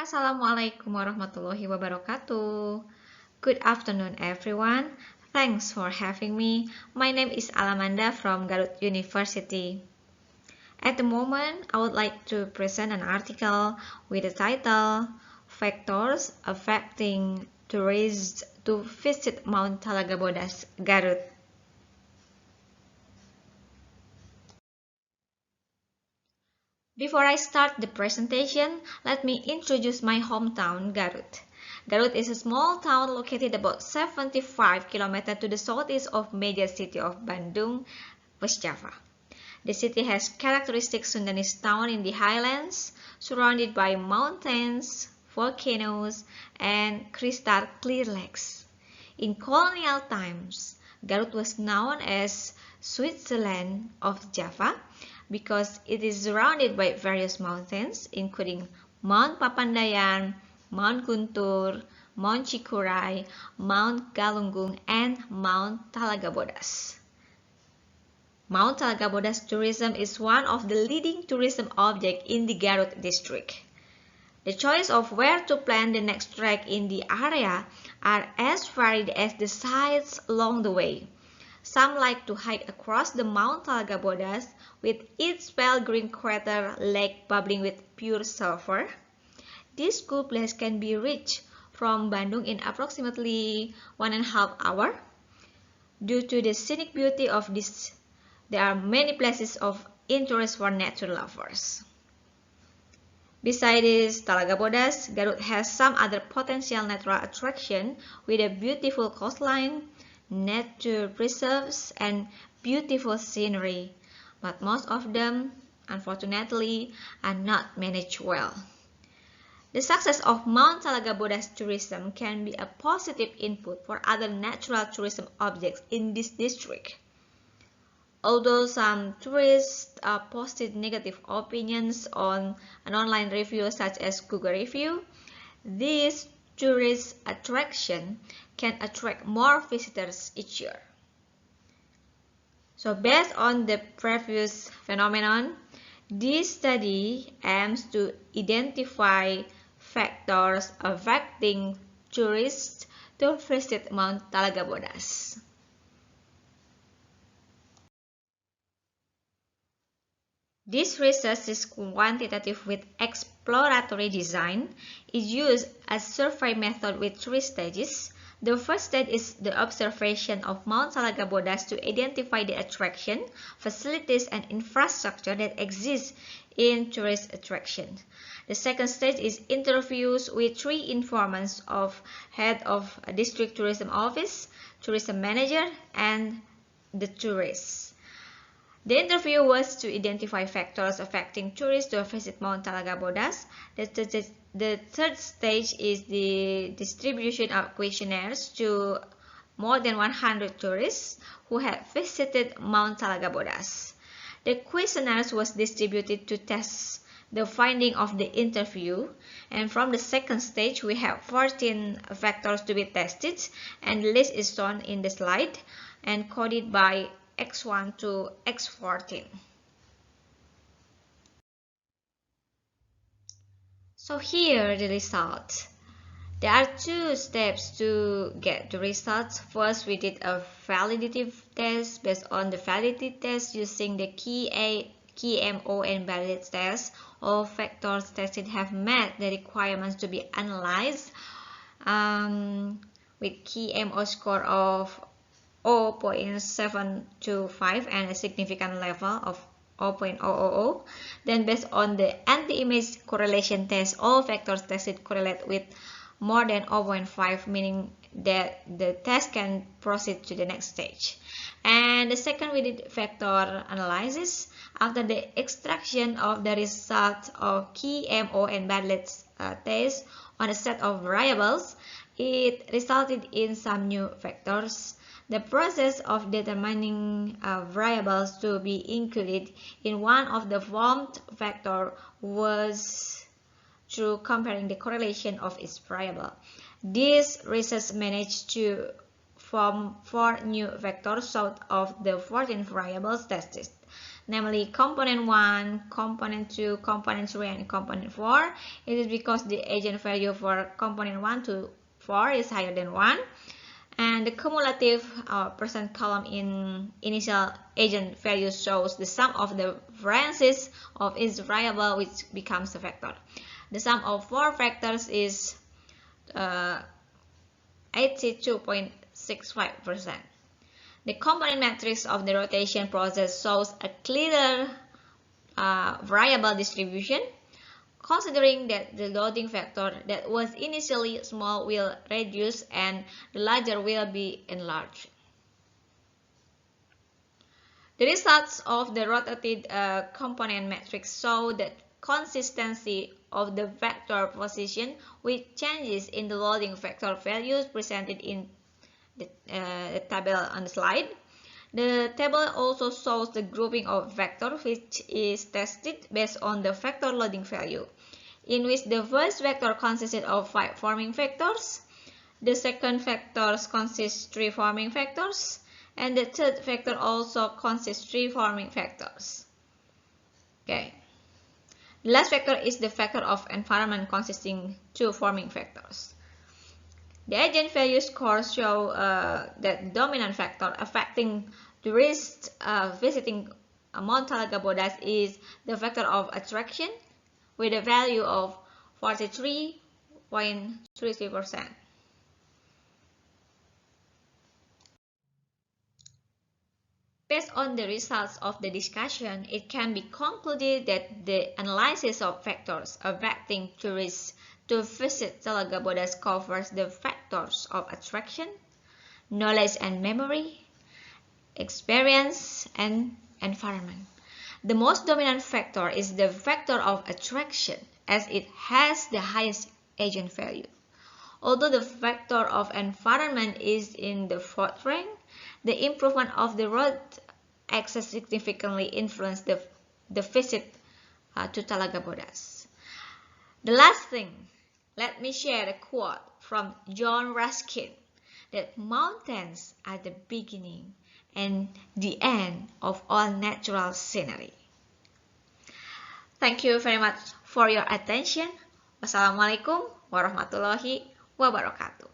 Assalamualaikum warahmatullahi wabarakatuh. Good afternoon, everyone. Thanks for having me. My name is Alamanda from Garut University. At the moment, I would like to present an article with the title Factors Affecting Tourists to Visit Mount Talaga Bodas, Garut. Before I start the presentation, let me introduce my hometown, Garut. Garut is a small town located about 75 km to the southeast of major city of Bandung, West Java. The city has characteristic Sundanese town in the highlands, surrounded by mountains, volcanoes, and crystal clear lakes. In colonial times, Garut was known as Switzerland of Java because it is surrounded by various mountains, including Mount Papandayan, Mount Guntur, Mount Cikuray, Mount Galunggung, and Mount Talaga Bodas. Mount Talaga Bodas tourism is one of the leading tourism objects in the Garut district. The choice of where to plant the next trek in the area are as varied as the sites along the way. Some like to hike across the Mount Talaga Bodas with its pale green crater lake bubbling with pure sulfur. This cool place can be reached from Bandung in approximately 1.5 hours. Due to the scenic beauty of this, there are many places of interest for nature lovers. Besides Talaga Bodas, Garut has some other potential natural attraction with a beautiful coastline, nature preserves, and beautiful scenery, but most of them, unfortunately, are not managed well. The success of Mount Talaga Bodas tourism can be a positive input for other natural tourism objects in this district. Although some tourists posted negative opinions on an online review such as Google review, this tourist attraction can attract more visitors each year. So based on the previous phenomenon, this study aims to identify factors affecting tourists to visit Mount Talaga Bodas. This research is quantitative with exploratory design. It uses a survey method with 3 stages. The first stage is the observation of Mount Talaga Bodas to identify the attraction, facilities, and infrastructure that exist in tourist attraction. The second stage is interviews with 3 informants of head of a district tourism office, tourism manager, and the tourists. The interview was to identify factors affecting tourists to visit Mount Talaga Bodas. The third stage is the distribution of questionnaires to more than 100 tourists who had visited Mount Talaga Bodas. The questionnaires was distributed to test the finding of the interview, and from the second stage we have 14 factors to be tested, and the list is shown in the slide and coded by X1 to X14. So here are the results. There are 2 steps to get the results. First, we did a validity test. Based on the validity test using the KMO and validity test, all factors tested have met the requirements to be analyzed with KMO score of 0.725 and a significant level of 0.000. Then based on the anti-image correlation test, all factors tested correlate with more than 0.5, meaning that the test can proceed to the next stage. And the second, we did factor analysis. After the extraction of the results of KMO and Bartlett's test on a set of variables, it resulted in some new factors. The process of determining variables to be included in one of the formed factor was through comparing the correlation of each variable. This research managed to form 4 new vectors out of the 14 variables tested. namely component 1, component 2, component 3, and component 4. It is because the eigenvalue for component 1 to 4 is higher than 1. And the cumulative percent column in initial eigenvalue shows the sum of the variances of each variable, which becomes a vector. The sum of 4 factors is 82.65%. The component matrix of the rotation process shows a clearer variable distribution, considering that the loading factor that was initially small will reduce and the larger will be enlarged. The results of the rotated component matrix show that consistency of the vector position with changes in the loading factor values presented in the table on the slide. The table also shows the grouping of vectors which is tested based on the vector loading value, in which the first vector consisted of 5 forming factors, the second vector consists 3 forming factors, and the third vector also consists 3 forming factors. Okay. The last vector is the vector of environment consisting 2 forming factors. The eigenvalue scores show that the dominant factor affecting the risk visiting Mount Talaga Bodas is the vector of attraction with a value of 43.33%. Based on the results of the discussion, it can be concluded that the analysis of factors affecting tourists to visit Talaga Bodas covers the factors of attraction, knowledge and memory, experience, and environment. The most dominant factor is the factor of attraction, as it has the highest eigenvalue. Although the factor of environment is in the 4th rank, the improvement of the road access significantly influenced the visit to Talaga Bodas. The last thing, let me share a quote from John Ruskin that mountains are the beginning and the end of all natural scenery. Thank you very much for your attention. Wassalamualaikum warahmatullahi wabarakatuh.